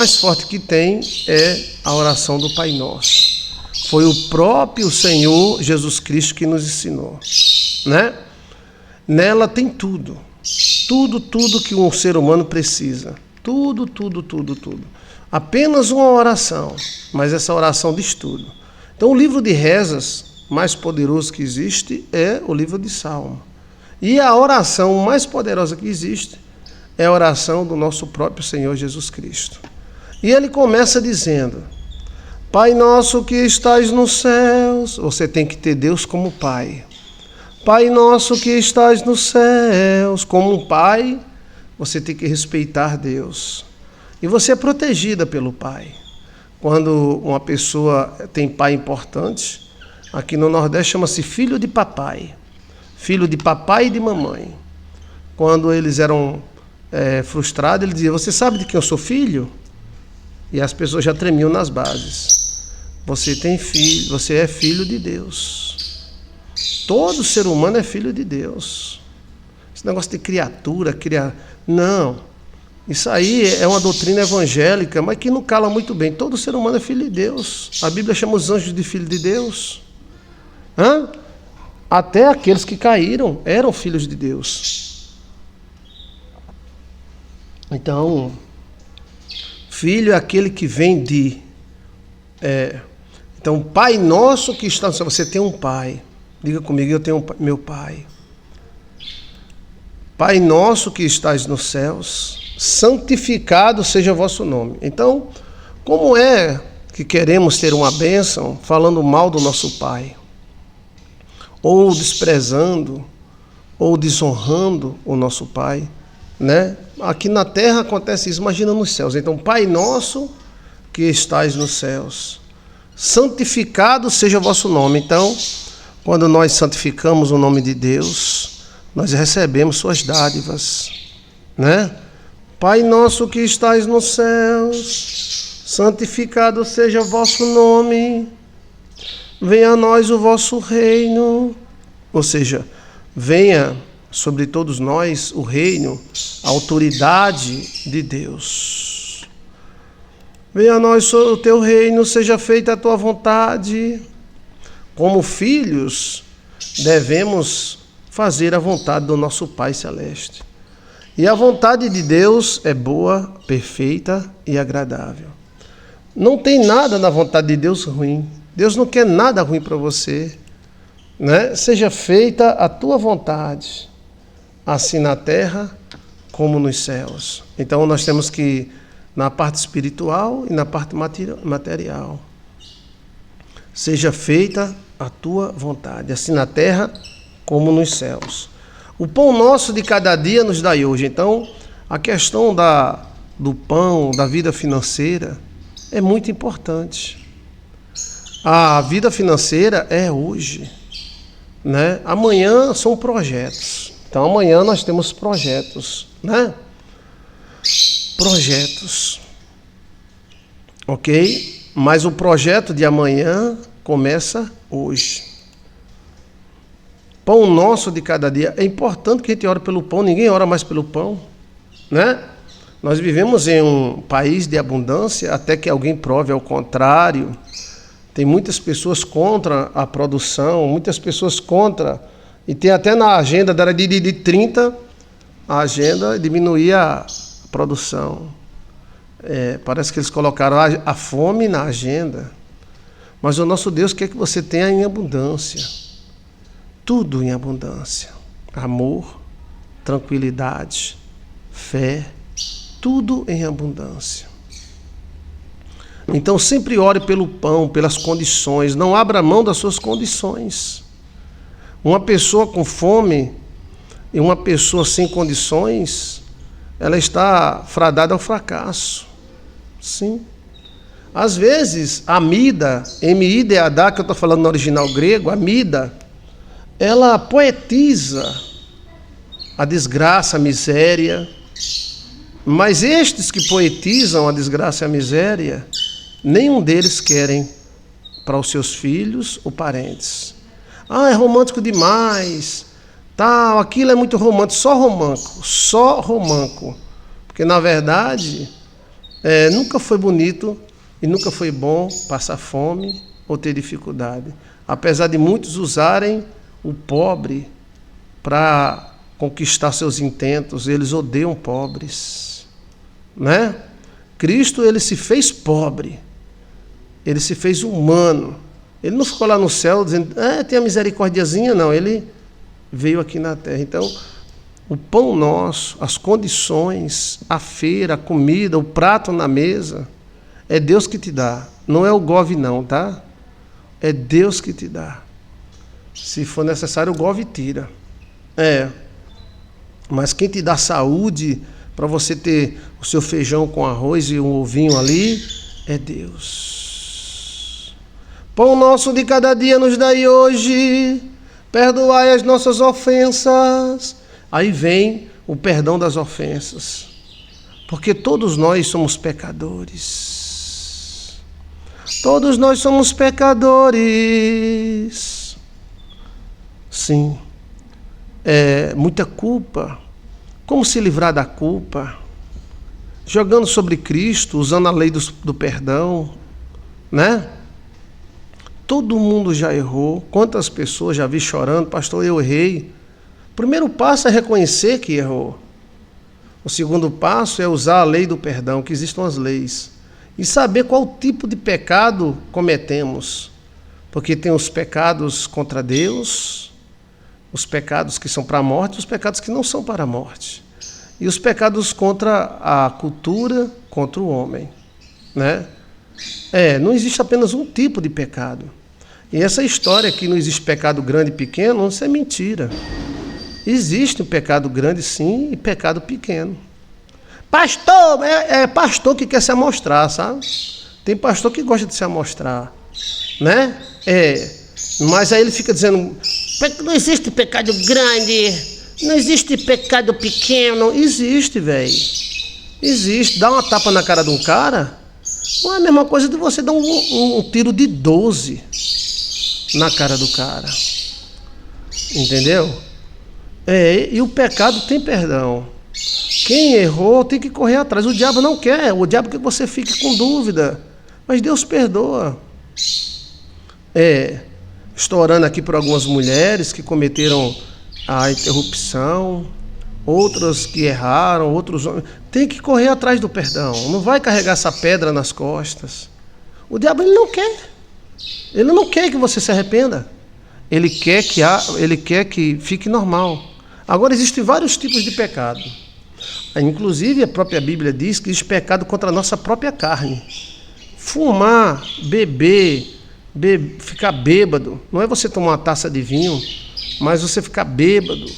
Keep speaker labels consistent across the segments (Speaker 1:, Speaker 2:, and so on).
Speaker 1: mais forte que tem é a oração do Pai Nosso. Foi o próprio Senhor Jesus Cristo que nos ensinou, né? Nela tem tudo. Tudo que um ser humano precisa. Tudo. Apenas uma oração, mas essa oração diz tudo. Então o livro de rezas mais poderoso que existe é o livro de Salmo. E a oração mais poderosa que existe é a oração do nosso próprio Senhor Jesus Cristo. E ele começa dizendo: Pai nosso que estás nos céus. Você tem que ter Deus como Pai. Pai nosso que estás nos céus. Como um pai, você tem que respeitar Deus. E você é protegida pelo Pai. Quando uma pessoa tem pai importante, aqui no Nordeste chama-se filho de papai. Filho de papai e de mamãe. Quando eles eram frustrados, ele dizia: você sabe de quem eu sou filho? E as pessoas já tremiam nas bases. Você tem filho, você é filho de Deus. Todo ser humano é filho de Deus. Esse negócio de criatura, não. Isso aí é uma doutrina evangélica, mas que não cala muito bem. Todo ser humano é filho de Deus. A Bíblia chama os anjos de filho de Deus. Até aqueles que caíram eram filhos de Deus. Então, filho é aquele que vem de... Então, Pai nosso que está no céu. Você tem um pai. Diga comigo: eu tenho meu pai. Pai nosso que estás nos céus, santificado seja o vosso nome. Então, como é que queremos ter uma bênção falando mal do nosso pai? Ou desprezando, ou desonrando o nosso pai, né? Aqui na terra acontece isso, imagina nos céus. Então, Pai nosso que estais nos céus, santificado seja o vosso nome. Então, quando nós santificamos o nome de Deus, nós recebemos suas dádivas, né? Pai nosso que estais nos céus, santificado seja o vosso nome, venha a nós o vosso reino. Ou seja, venha sobre todos nós o reino, a autoridade de Deus. Venha a nós o teu reino, seja feita a tua vontade. Como filhos, devemos fazer a vontade do nosso Pai Celeste. E a vontade de Deus é boa, perfeita e agradável. Não tem nada na vontade de Deus ruim. Deus não quer nada ruim para você, né? Seja feita a tua vontade, assim na terra como nos céus. Então nós temos que, na parte espiritual e na parte material, seja feita a tua vontade, assim na terra como nos céus. O pão nosso de cada dia nos dai hoje. Então, a questão do pão, da vida financeira, é muito importante. A vida financeira é hoje, né? Amanhã são projetos. Então, amanhã nós temos projetos, né? Projetos. Ok? Mas o projeto de amanhã começa hoje. Pão nosso de cada dia. É importante que a gente ore pelo pão. Ninguém ora mais pelo pão, né? Nós vivemos em um país de abundância, até que alguém prove ao contrário. Tem muitas pessoas contra a produção, muitas pessoas contra. E tem até na agenda da era de 30, a agenda diminuir a produção. Parece que eles colocaram a fome na agenda. Mas o nosso Deus quer que você tenha em abundância. Tudo em abundância. Amor, tranquilidade, fé, tudo em abundância. Então sempre ore pelo pão, pelas condições. Não abra mão das suas condições. Uma pessoa com fome e uma pessoa sem condições, ela está fadada ao fracasso. Sim. Às vezes, a Amida, M-I-D-A-D-A, que eu estou falando no original grego, a Amida, ela poetiza a desgraça, a miséria. Mas estes que poetizam a desgraça e a miséria, nenhum deles querem para os seus filhos ou parentes. É romântico demais, tal, aquilo é muito romântico, só romântico. Porque, na verdade, Nunca foi bonito e nunca foi bom passar fome ou ter dificuldade. Apesar de muitos usarem o pobre para conquistar seus intentos, eles odeiam pobres, né? Cristo, ele se fez pobre, ele se fez humano. Ele não ficou lá no céu dizendo, tem a misericórdiazinha, não. Ele veio aqui na terra. Então, o pão nosso, as condições, a feira, a comida, o prato na mesa, é Deus que te dá. Não é o Gov não, tá? É Deus que te dá. Se for necessário, o Gov tira. Mas quem te dá saúde para você ter o seu feijão com arroz e um ovinho ali, é Deus. Pão nosso de cada dia nos dai hoje, perdoai as nossas ofensas. Aí vem o perdão das ofensas, porque todos nós somos pecadores. Todos nós somos pecadores. Sim. Muita culpa. Como se livrar da culpa? Jogando sobre Cristo, usando a lei do perdão, né? Todo mundo já errou. Quantas pessoas já vi chorando, pastor, eu errei. O primeiro passo é reconhecer que errou. O segundo passo é usar a lei do perdão, que existam as leis, e saber qual tipo de pecado cometemos. Porque tem os pecados contra Deus, os pecados que são para a morte, os pecados que não são para a morte. E os pecados contra a cultura, contra o homem, né? Não existe apenas um tipo de pecado. E essa história que não existe pecado grande e pequeno, isso é mentira. Existe um pecado grande sim e pecado pequeno. Pastor, é pastor que quer se amostrar, sabe? Tem pastor que gosta de se amostrar, né? Mas aí ele fica dizendo, não existe pecado grande, não existe pecado pequeno. Existe, velho. Existe. Dá uma tapa na cara de um cara, não é a mesma coisa de você dar um tiro de 12 na cara do cara. Entendeu? E o pecado tem perdão. Quem errou tem que correr atrás. O diabo não quer. O diabo quer que você fique com dúvida. Mas Deus perdoa. Estou orando aqui por algumas mulheres que cometeram a interrupção, outras que erraram, outros homens. Tem que correr atrás do perdão. Não vai carregar essa pedra nas costas. O diabo ele não quer. Ele não quer que você se arrependa. Ele quer que fique normal. Agora, existem vários tipos de pecado. Inclusive, a própria Bíblia diz que existe pecado contra a nossa própria carne. Fumar, beber, ficar bêbado. Não é você tomar uma taça de vinho, mas você ficar bêbado.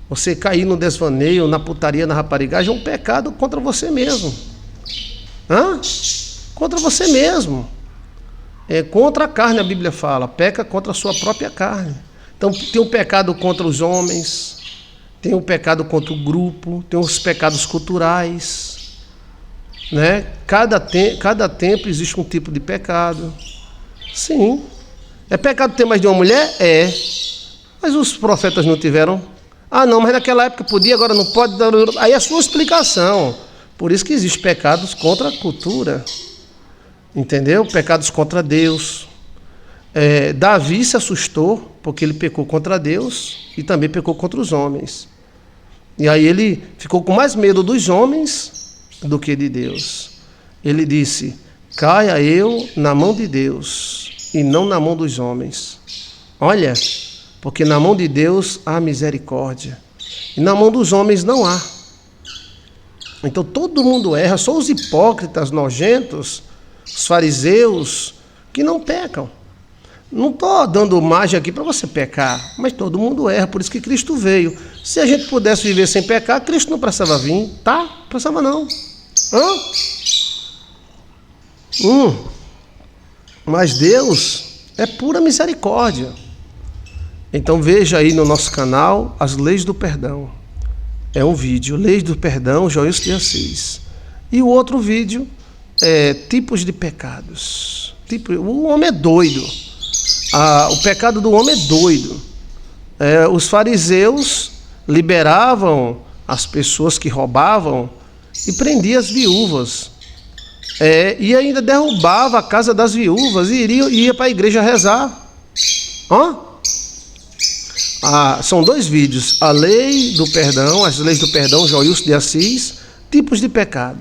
Speaker 1: Você cair no desvaneio, na putaria, na raparigagem, é um pecado contra você mesmo. Contra você mesmo. Contra a carne, a Bíblia fala. Peca contra a sua própria carne. Então, tem o pecado contra os homens, tem o pecado contra o grupo, tem os pecados culturais, né? Cada tempo existe um tipo de pecado. Sim. É pecado ter mais de uma mulher? Mas os profetas não tiveram. Não, mas naquela época podia, agora não pode. Aí é a sua explicação. Por isso que existem pecados contra a cultura. Entendeu? Pecados contra Deus. Davi se assustou porque ele pecou contra Deus e também pecou contra os homens. E aí ele ficou com mais medo dos homens do que de Deus. Ele disse, caia eu na mão de Deus e não na mão dos homens. Olha, porque na mão de Deus há misericórdia e na mão dos homens não há. Então todo mundo erra, só os hipócritas nojentos, os fariseus, que não pecam. Não estou dando margem aqui para você pecar, mas todo mundo erra, por isso que Cristo veio. Se a gente pudesse viver sem pecar, Cristo não precisava vir, tá? Não precisava não. Mas Deus é pura misericórdia. Então veja aí no nosso canal as leis do perdão. É um vídeo, leis do perdão, Joilson de Assis. E o outro vídeo é tipos de pecados. O homem é doido. O pecado do homem é doido. Os fariseus liberavam as pessoas que roubavam e prendiam as viúvas. E ainda derrubava a casa das viúvas e ia para a igreja rezar. São 2 vídeos: a lei do perdão, as leis do perdão, Joilson de Assis, tipos de pecado.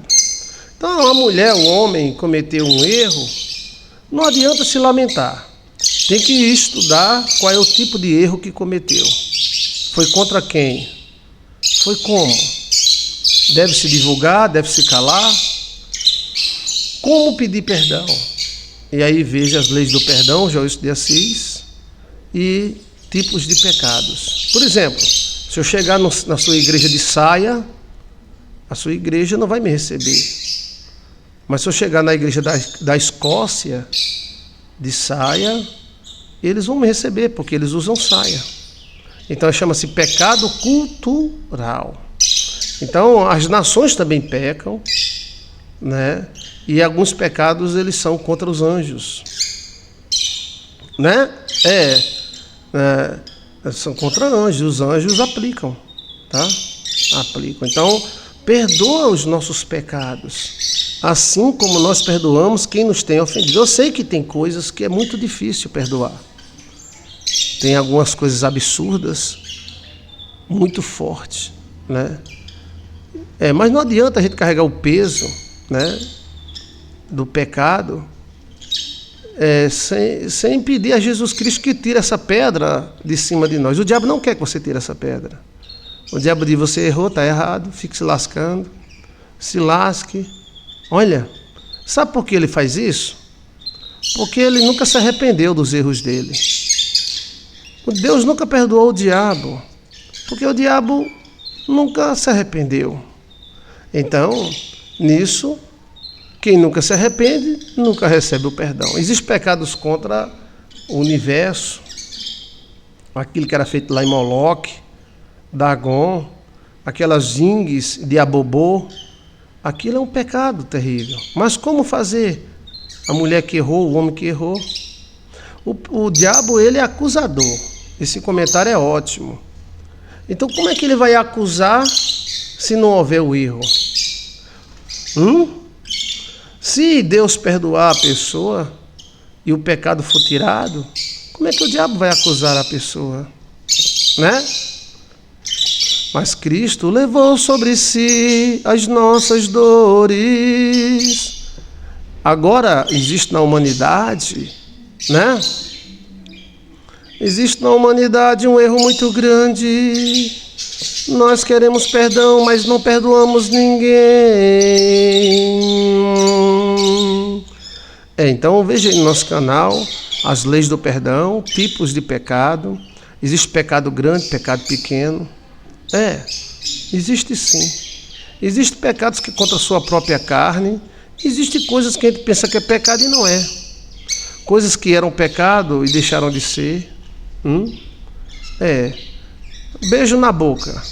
Speaker 1: Então, a mulher, o homem cometeu um erro, não adianta se lamentar. Tem que estudar qual é o tipo de erro que cometeu. Foi contra quem? Foi como? Deve se divulgar? Deve se calar? Como pedir perdão? E aí veja as leis do perdão, Joilson de Assis, e tipos de pecados. Por exemplo, se eu chegar na sua igreja de saia, a sua igreja não vai me receber. Mas se eu chegar na igreja da Escócia, de saia, eles vão me receber, porque eles usam saia. Então chama-se pecado cultural. Então as nações também pecam, né? E alguns pecados eles são contra os anjos, né? São contra anjos. Os anjos aplicam, tá? Aplicam. Então perdoa os nossos pecados, assim como nós perdoamos quem nos tem ofendido. Eu sei que tem coisas que é muito difícil perdoar. Tem algumas coisas absurdas, muito fortes, né? Mas não adianta a gente carregar o peso, né, do pecado, sem pedir a Jesus Cristo que tire essa pedra de cima de nós. O diabo não quer que você tire essa pedra. O diabo diz: você errou, está errado, fique se lascando, se lasque. Olha, sabe por que ele faz isso? Porque ele nunca se arrependeu dos erros dele. Deus nunca perdoou o diabo, porque o diabo nunca se arrependeu. Então, nisso, quem nunca se arrepende, nunca recebe o perdão. Existem pecados contra o universo, aquilo que era feito lá em Moloque, Dagon, aquelas íngues de Abobô. Aquilo é um pecado terrível. Mas como fazer? A mulher que errou, o homem que errou. O diabo, ele é acusador. Esse comentário é ótimo. Então, como é que ele vai acusar se não houver o erro? Se Deus perdoar a pessoa e o pecado for tirado, como é que o diabo vai acusar a pessoa? Né? Mas Cristo levou sobre si as nossas dores. Agora existe na humanidade, né? Existe na humanidade um erro muito grande. Nós queremos perdão, mas não perdoamos ninguém. Então veja aí no nosso canal as leis do perdão, tipos de pecado. Existe pecado grande, pecado pequeno. Existe sim. Existem pecados que contra a sua própria carne. Existem coisas que a gente pensa que é pecado e não é. Coisas que eram pecado e deixaram de ser. Beijo na boca.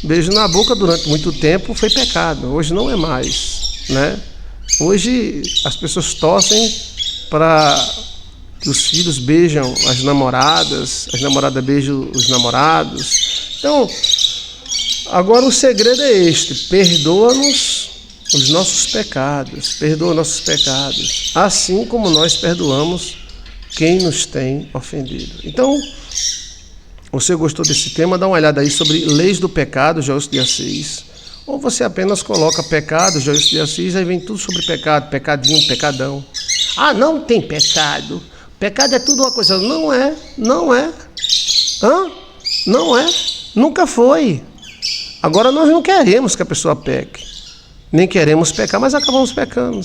Speaker 1: Beijo na boca durante muito tempo foi pecado. Hoje não é mais, né? Hoje as pessoas torcem para que os filhos beijam as namoradas beijam os namorados. Então, agora o segredo é este: perdoa-nos os nossos pecados, perdoa nossos pecados, assim como nós perdoamos quem nos tem ofendido. Então, você gostou desse tema? Dá uma olhada aí sobre leis do pecado, Joilson de Assis. Ou você apenas coloca pecado, Joilson de Assis, aí vem tudo sobre pecado, pecadinho, pecadão. Não tem pecado. Pecado é tudo uma coisa. Não é. Não é. Não é. Nunca foi. Agora nós não queremos que a pessoa peque. Nem queremos pecar, mas acabamos pecando.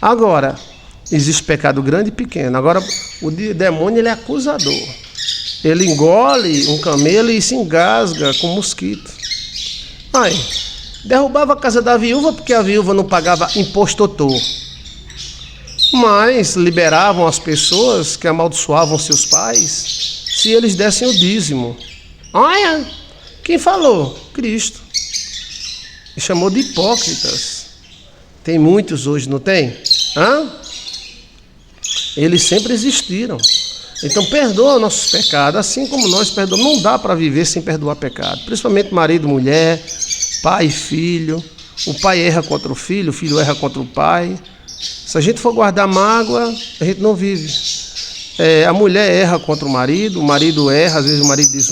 Speaker 1: Agora, existe pecado grande e pequeno. Agora, o demônio, ele é acusador. Ele engole um camelo e se engasga com mosquito. Derrubava a casa da viúva porque a viúva não pagava imposto autor. Mas liberavam as pessoas que amaldiçoavam seus pais se eles dessem o dízimo. Quem falou? Cristo. E chamou de hipócritas. Tem muitos hoje, não tem? Eles sempre existiram. Então perdoa nossos pecados, assim como nós perdoamos. Não dá para viver sem perdoar pecado. Principalmente marido, mulher, pai, filho. O pai erra contra o filho erra contra o pai. Se a gente for guardar mágoa, a gente não vive. A mulher erra contra o marido erra, às vezes o marido diz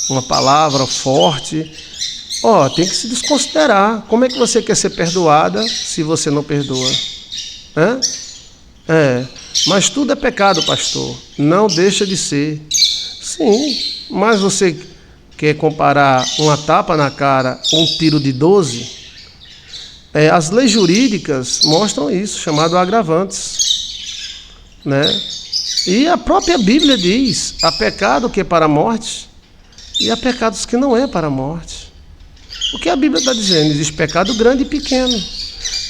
Speaker 1: uma palavra forte. Tem que se desconsiderar. Como é que você quer ser perdoada se você não perdoa? Mas tudo é pecado, pastor. Não deixa de ser. Sim, mas você quer comparar uma tapa na cara com um tiro de 12? As leis jurídicas mostram isso, chamado agravantes. Né? E a própria Bíblia diz: há pecado que é para a morte e há pecados que não é para a morte. O que a Bíblia está dizendo? Existe pecado grande e pequeno.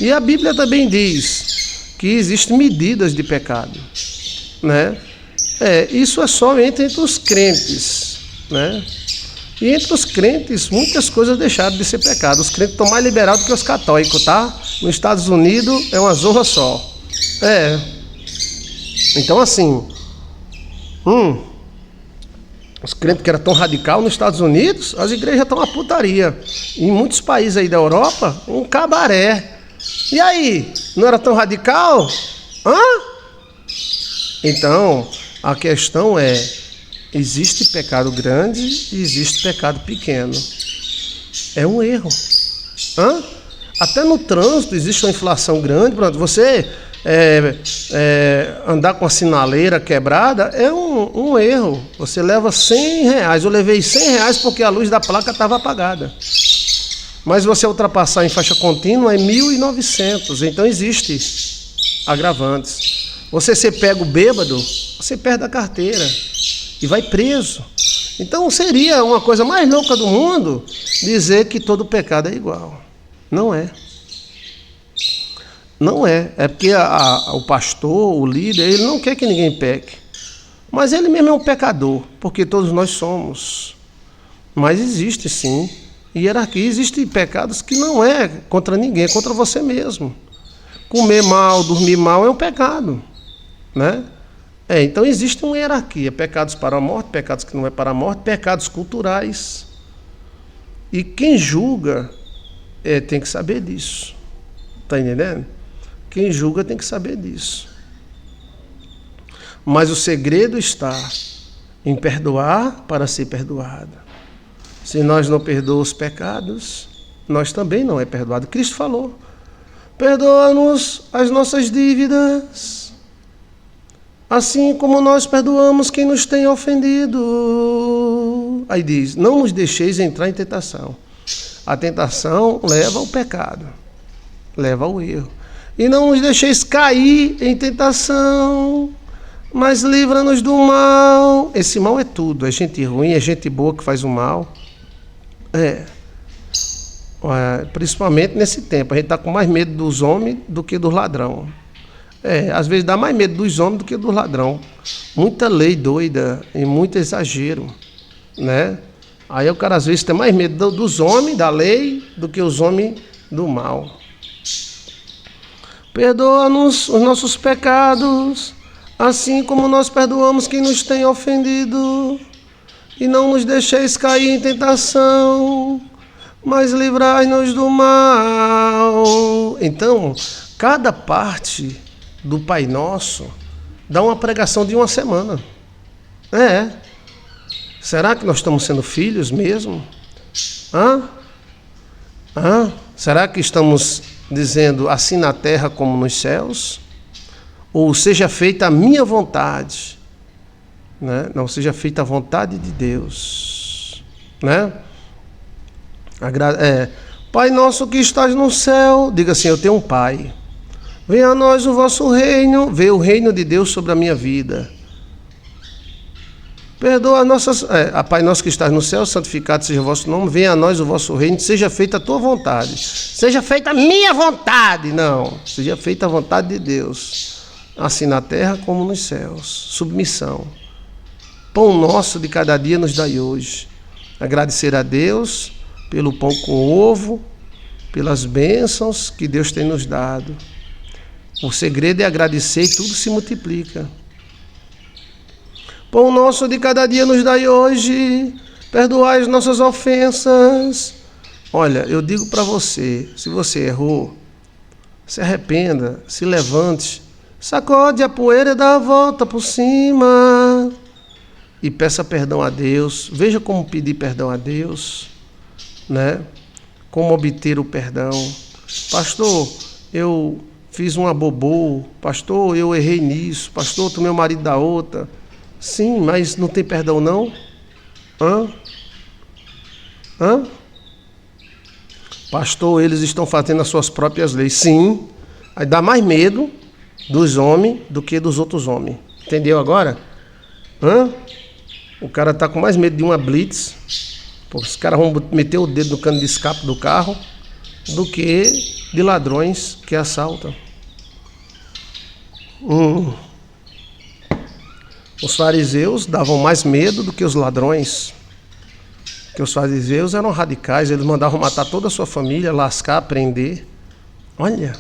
Speaker 1: E a Bíblia também diz que existem medidas de pecado. Né? Isso é só entre os crentes. Né? E entre os crentes, muitas coisas deixaram de ser pecado. Os crentes estão mais liberados que os católicos, tá? Nos Estados Unidos é uma zorra só. Então, assim, os crentes que eram tão radical nos Estados Unidos, as igrejas estão uma putaria. Em muitos países aí da Europa, um cabaré. E aí, não era tão radical? Então, a questão existe pecado grande e existe pecado pequeno. É um erro. Até no trânsito existe uma inflação grande. Pronto, você andar com a sinaleira quebrada é um erro. Você leva R$100. Eu levei R$100 porque a luz da placa estava apagada. Mas você ultrapassar em faixa contínua é 1.900. Então existe agravantes. Você ser pego bêbado, você perde a carteira e vai preso. Então seria uma coisa mais louca do mundo dizer que todo pecado é igual. Não é. Não é. É porque o pastor, o líder, ele não quer que ninguém peque. Mas ele mesmo é um pecador, porque todos nós somos. Mas existe sim hierarquia. Existem pecados que não é contra ninguém, é contra você mesmo. Comer mal, dormir mal é um pecado. Né? Então existe uma hierarquia. Pecados para a morte, pecados que não é para a morte, pecados culturais. E quem julga tem que saber disso. Está entendendo? Quem julga tem que saber disso. Mas o segredo está em perdoar para ser perdoado. Se nós não perdoamos os pecados, nós também não é perdoado. Cristo falou: perdoa-nos as nossas dívidas, assim como nós perdoamos quem nos tem ofendido. Aí diz: não nos deixeis entrar em tentação. A tentação leva ao pecado, leva ao erro. E não nos deixeis cair em tentação, mas livra-nos do mal. Esse mal é tudo, é gente ruim, é gente boa que faz o mal. Principalmente nesse tempo, a gente está com mais medo dos homens do que dos ladrões. Às vezes dá mais medo dos homens do que dos ladrões. Muita lei doida e muito exagero, né? Aí o cara às vezes tem mais medo dos homens, da lei, do que os homens do mal. Perdoa-nos os nossos pecados, assim como nós perdoamos quem nos tem ofendido. E não nos deixeis cair em tentação, mas livrai-nos do mal. Então, cada parte do Pai Nosso dá uma pregação de uma semana. Será que nós estamos sendo filhos mesmo? Será que estamos dizendo assim na terra como nos céus? Ou seja feita a minha vontade, né? Não, seja feita a vontade de Deus, né? Pai nosso que estás no céu, diga assim: eu tenho um Pai. Venha a nós o vosso reino, veio o reino de Deus sobre a minha vida. Perdoa nossas... Pai nosso que estás no céu, santificado seja o vosso nome, venha a nós o vosso reino, seja feita a tua vontade. Seja feita a minha vontade, não. Seja feita a vontade de Deus, assim na terra como nos céus. Submissão. Pão nosso de cada dia nos dai hoje. Agradecer a Deus pelo pão com ovo, pelas bênçãos que Deus tem nos dado. O segredo é agradecer e tudo se multiplica. Pão nosso de cada dia nos dai hoje, perdoai as nossas ofensas, Olha, eu digo para você, se você errou, se arrependa, se levante, sacode a poeira e dá a volta por cima e peça perdão a Deus. Veja como pedir perdão a Deus, né? Como obter o perdão. Pastor, eu fiz uma bobô. Pastor, eu errei nisso. Pastor, tu meu marido da outra. Sim, mas não tem perdão não? Hã? Pastor, eles estão fazendo as suas próprias leis. Sim, aí dá mais medo dos homens do que dos outros homens. Entendeu agora? O cara tá com mais medo de uma blitz, porque os caras vão meter o dedo no cano de escape do carro, do que de ladrões que assaltam. Os fariseus davam mais medo do que os ladrões. Porque os fariseus eram radicais, eles mandavam matar toda a sua família, lascar, prender. Olha.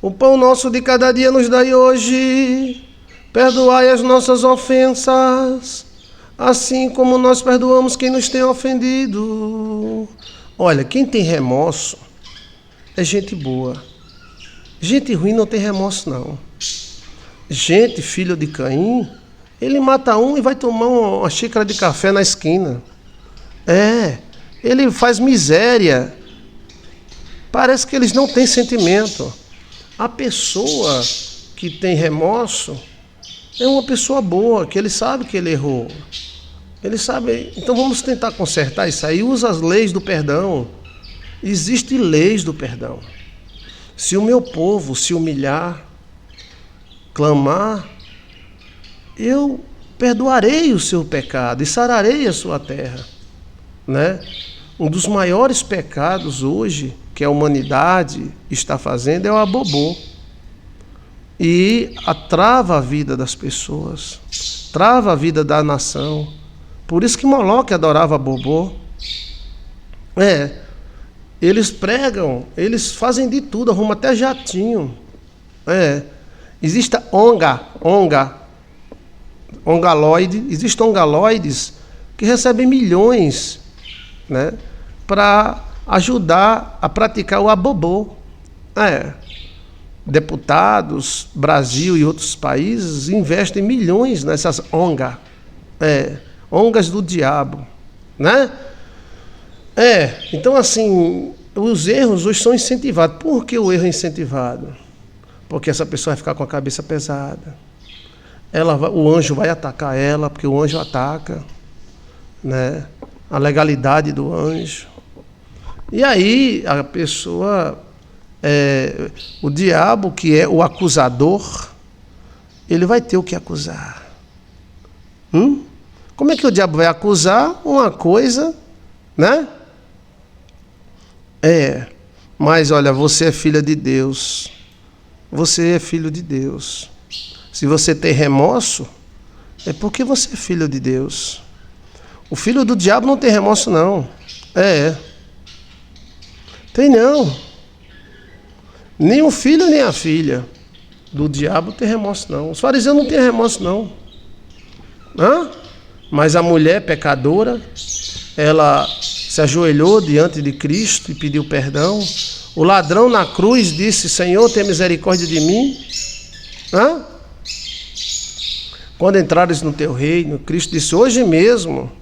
Speaker 1: O pão nosso de cada dia nos dai hoje. Perdoai as nossas ofensas, assim como nós perdoamos quem nos tem ofendido. Olha, quem tem remorso é gente boa. Gente ruim não tem remorso, não. Gente, filho de Caim, ele mata um e vai tomar uma xícara de café na esquina. Ele faz miséria. Parece que eles não têm sentimento. A pessoa que tem remorso é uma pessoa boa, que ele sabe que ele errou. Ele sabe. Então vamos tentar consertar isso aí. Usa as leis do perdão. Existem leis do perdão. Se o meu povo se humilhar, clamar, eu perdoarei o seu pecado e sararei a sua terra, né? Um dos maiores pecados hoje que a humanidade está fazendo é o abobô. E trava a vida das pessoas, trava a vida da nação. Por isso que Moloque adorava bobô. Eles pregam, eles fazem de tudo, arrumam até jatinho. Existe ongaloide, existem ongaloides que recebem milhões, né, para ajudar a praticar o abobô. Deputados, Brasil e outros países investem milhões nessas ongas do diabo, né? Então assim, os erros hoje são incentivados. Por que o erro é incentivado? Porque essa pessoa vai ficar com a cabeça pesada. O anjo vai atacar ela, porque o anjo ataca, né? A legalidade do anjo. E aí a pessoa... o diabo, que é o acusador, ele vai ter o que acusar. Como é que o diabo vai acusar uma coisa, né? Mas olha, você é filha de Deus. Você é filho de Deus. Se você tem remorso, é porque você é filho de Deus. O filho do diabo não tem remorso, não. Tem não. Nem o filho nem a filha do diabo tem remorso, não. Os fariseus não têm remorso, não. Mas a mulher pecadora, ela se ajoelhou diante de Cristo e pediu perdão. O ladrão na cruz disse: Senhor, tenha misericórdia de mim. Quando entrares no teu reino, Cristo disse: hoje mesmo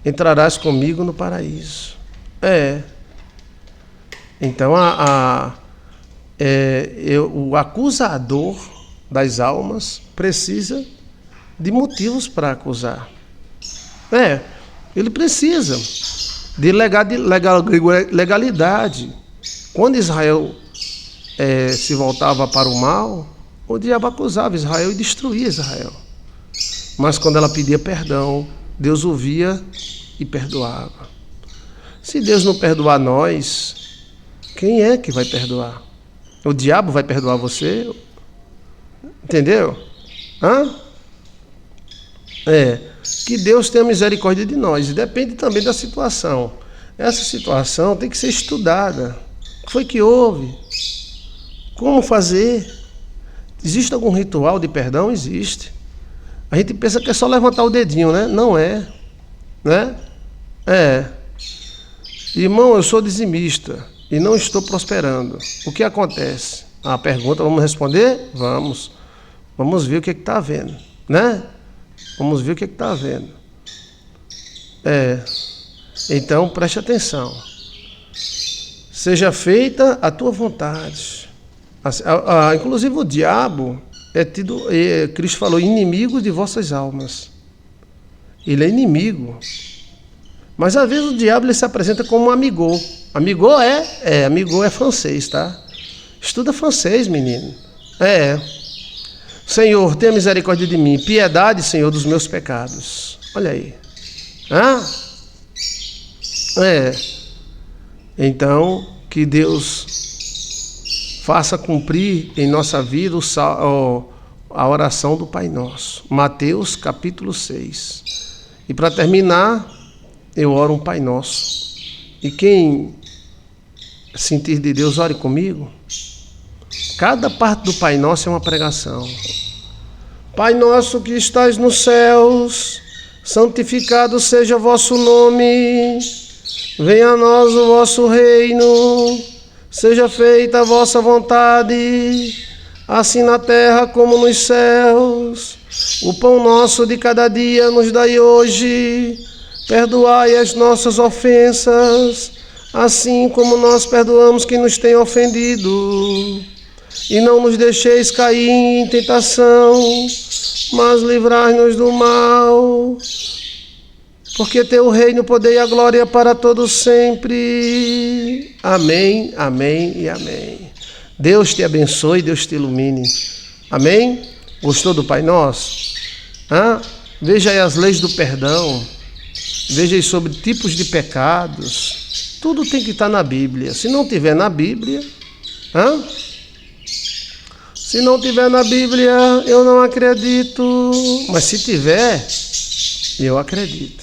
Speaker 1: entrarás comigo no paraíso. Então o acusador das almas precisa de motivos para acusar. Ele precisa de legalidade. Quando Israel se voltava para o mal, o diabo acusava Israel e destruía Israel. Mas quando ela pedia perdão, Deus ouvia e perdoava. Se Deus não perdoar nós, quem é que vai perdoar? O diabo vai perdoar você? Entendeu? Que Deus tenha misericórdia de nós. E depende também da situação. Essa situação tem que ser estudada. O que foi que houve? Como fazer? Existe algum ritual de perdão? Existe. A gente pensa que é só levantar o dedinho, né? Não é. Né? Irmão, eu sou dizimista e não estou prosperando. O que acontece? A pergunta, vamos responder? Vamos. Vamos ver o que está havendo, né? Vamos ver o que está havendo. Então, preste atenção. Seja feita a tua vontade. Inclusive o diabo é tido, Cristo falou, inimigo de vossas almas. Ele é inimigo. Mas às vezes o diabo ele se apresenta como um amigo. Amigo amigo é francês, tá? Estuda francês, menino. Senhor, tenha misericórdia de mim. Piedade, Senhor, dos meus pecados. Olha aí. Então, que Deus faça cumprir em nossa vida a oração do Pai Nosso. Mateus capítulo 6. E para terminar, eu oro um Pai Nosso. E quem sentir de Deus, ore comigo. Cada parte do Pai Nosso é uma pregação. Pai nosso que estais nos céus, santificado seja o vosso nome. Venha a nós o vosso reino. Seja feita a vossa vontade, assim na terra como nos céus. O pão nosso de cada dia nos dai hoje. Perdoai as nossas ofensas, assim como nós perdoamos quem nos tem ofendido. E não nos deixeis cair em tentação, mas livrai-nos do mal. Porque teu reino, o poder e a glória para todos sempre. Amém, amém e amém. Deus te abençoe, Deus te ilumine. Amém? Gostou do Pai Nosso? Veja aí as leis do perdão. Veja aí sobre tipos de pecados. Tudo tem que estar na Bíblia. Se não tiver na Bíblia... Se não tiver na Bíblia, eu não acredito. Mas se tiver, eu acredito.